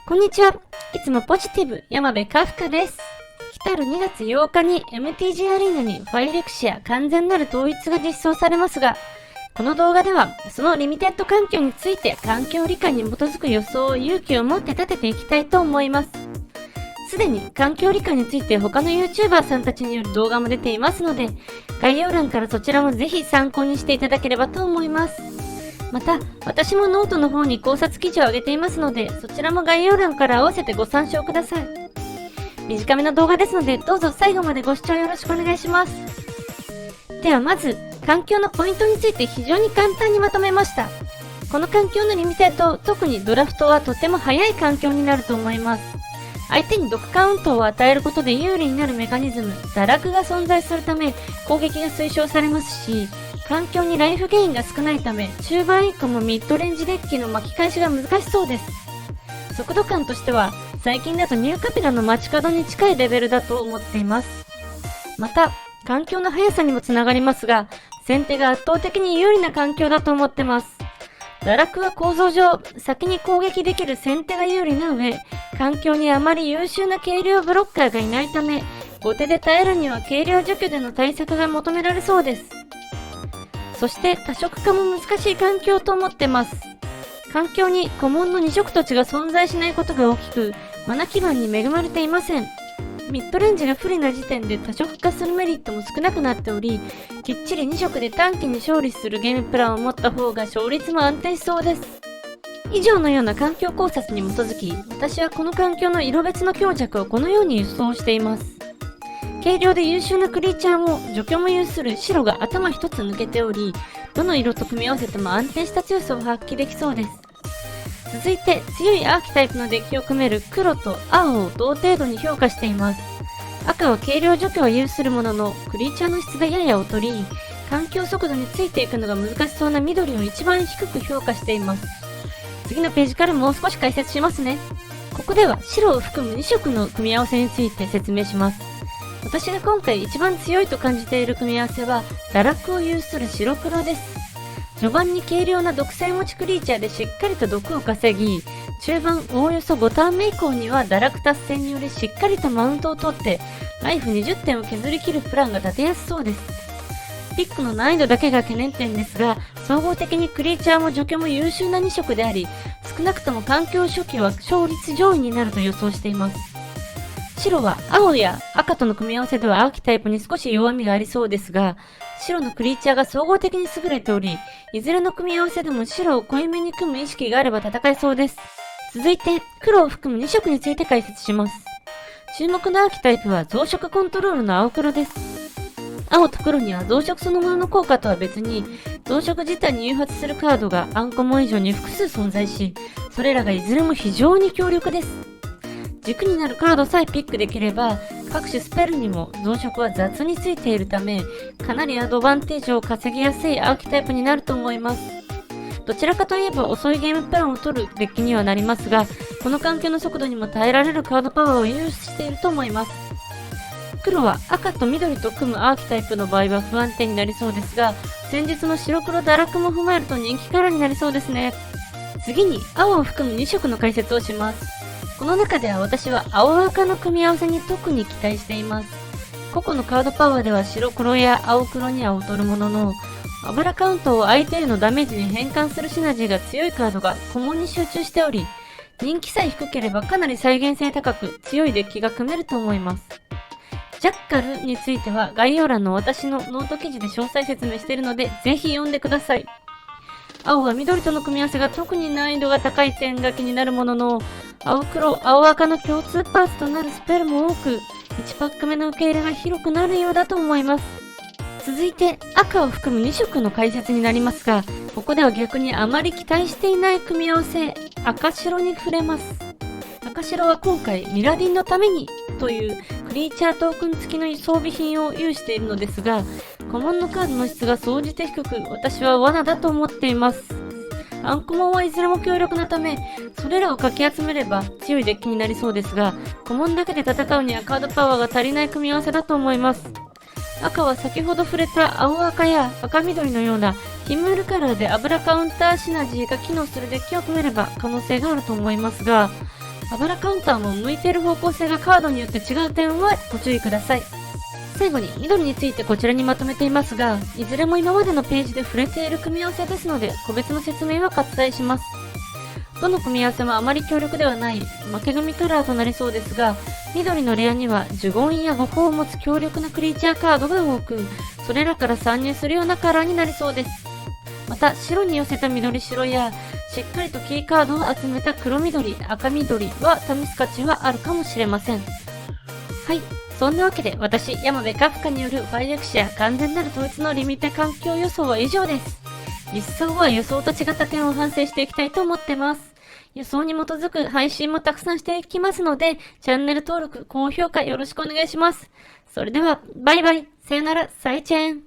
こんにちは。いつもポジティブ、山部カフカです。来たる2月8日に MTG アリーナにファイレクシア完全なる統一が実装されますが、この動画ではそのリミテッド環境について環境理解に基づく予想を勇気を持って立てていきたいと思います。すでに環境理解について他の YouTuber さんたちによる動画も出ていますので、概要欄からそちらもぜひ参考にしていただければと思います。また、私もノートの方に考察記事を上げていますので、そちらも概要欄から合わせてご参照ください。短めの動画ですので、どうぞ最後までご視聴よろしくお願いします。ではまず、環境のポイントについて非常に簡単にまとめました。この環境のリミテッド、特にドラフトはとても早い環境になると思います。相手に毒カウントを与えることで有利になるメカニズム、堕落が存在するため、攻撃が推奨されますし、環境にライフゲインが少ないため、中盤以降もミッドレンジデッキの巻き返しが難しそうです。速度感としては、最近だとニューカピラの街角に近いレベルだと思っています。また、環境の速さにもつながりますが、先手が圧倒的に有利な環境だと思ってます。堕落は構造上、先に攻撃できる先手が有利な上、環境にあまり優秀な軽量ブロッカーがいないため、後手で耐えるには軽量除去での対策が求められそうです。そして多色化も難しい環境と思ってます。環境に古文の2色土地が存在しないことが大きく、マナ基盤に恵まれていません。ミッドレンジが不利な時点で多色化するメリットも少なくなっており、きっちり2色で短期に勝利するゲームプランを持った方が勝率も安定しそうです。以上のような環境考察に基づき、私はこの環境の色別の強弱をこのように予想しています。軽量で優秀なクリーチャーも除去も有する白が頭一つ抜けており、どの色と組み合わせても安定した強さを発揮できそうです。続いて強いアーキタイプのデッキを組める黒と青を同程度に評価しています。赤は軽量除去は有するものの、クリーチャーの質がやや劣り、環境速度についていくのが難しそうな緑を一番低く評価しています。次のページからもう少し解説しますね。ここでは白を含む2色の組み合わせについて説明します。私が今回一番強いと感じている組み合わせは、堕落を有する白黒です。序盤に軽量な毒性持ちクリーチャーでしっかりと毒を稼ぎ、中盤おおよそ5ターン目以降には堕落達成によりしっかりとマウントを取って、ライフ20点を削り切るプランが立てやすそうです。ピックの難易度だけが懸念点ですが、総合的にクリーチャーも除去も優秀な2色であり、少なくとも環境初期は勝率上位になると予想しています。白は青や赤との組み合わせではアーキタイプに少し弱みがありそうですが、白のクリーチャーが総合的に優れており、いずれの組み合わせでも白を濃いめに組む意識があれば戦えそうです。続いて黒を含む2色について解説します。注目のアーキタイプは増殖コントロールの青黒です。青と黒には増殖そのものの効果とは別に、増殖自体に誘発するカードがアンコモン以上に複数存在し、それらがいずれも非常に強力です。軸になるカードさえピックできれば、各種スペルにも増殖は雑についているため、かなりアドバンテージを稼ぎやすいアーキタイプになると思います。どちらかといえば遅いゲームプランを取るデッキにはなりますが、この環境の速度にも耐えられるカードパワーを有していると思います。黒は赤と緑と組むアーキタイプの場合は不安定になりそうですが、先日の白黒堕落も踏まえると人気カラーになりそうですね。次に青を含む2色の解説をします。この中では私は青赤の組み合わせに特に期待しています。個々のカードパワーでは白黒や青黒には劣るものの、油カウントを相手へのダメージに変換するシナジーが強いカードがコモンに集中しており、人気さえ低ければかなり再現性高く強いデッキが組めると思います。ジャッカルについては概要欄の私のノート記事で詳細説明しているので、ぜひ読んでください。青は緑との組み合わせが特に難易度が高い点が気になるものの、青黒、青赤の共通パーツとなるスペルも多く、1パック目の受け入れが広くなるようだと思います。続いて赤を含む2色の解説になりますが、ここでは逆にあまり期待していない組み合わせ、赤白に触れます。赤白は今回ミラディンのためにというクリーチャートークン付きの装備品を有しているのですが、コモンのカードの質が総じて低く、私は罠だと思っています。アンコモンはいずれも強力なため、それらをかき集めれば強いデッキになりそうですが、コモンだけで戦うにはカードパワーが足りない組み合わせだと思います。赤は先ほど触れた青赤や赤緑のようなヒムールカラーで油カウンターシナジーが機能するデッキを組めれば可能性があると思いますが、あばらカウンターも向いている方向性がカードによって違う点はご注意ください。最後に緑についてこちらにまとめていますが、いずれも今までのページで触れている組み合わせですので、個別の説明は割愛します。どの組み合わせもあまり強力ではない負け組カラーとなりそうですが、緑のレアには呪言や誤報を持つ強力なクリーチャーカードが多く、それらから参入するようなカラーになりそうです。また、白に寄せた緑白や、しっかりとキーカードを集めた黒緑、赤緑は試す価値はあるかもしれません。はい。そんなわけで私、山部カフカによるファイレクシア完全なる統一のリミテ環境予想は以上です。実装は予想と違った点を反省していきたいと思ってます。予想に基づく配信もたくさんしていきますので、チャンネル登録、高評価よろしくお願いします。それでは、バイバイ、さよなら、再チェン。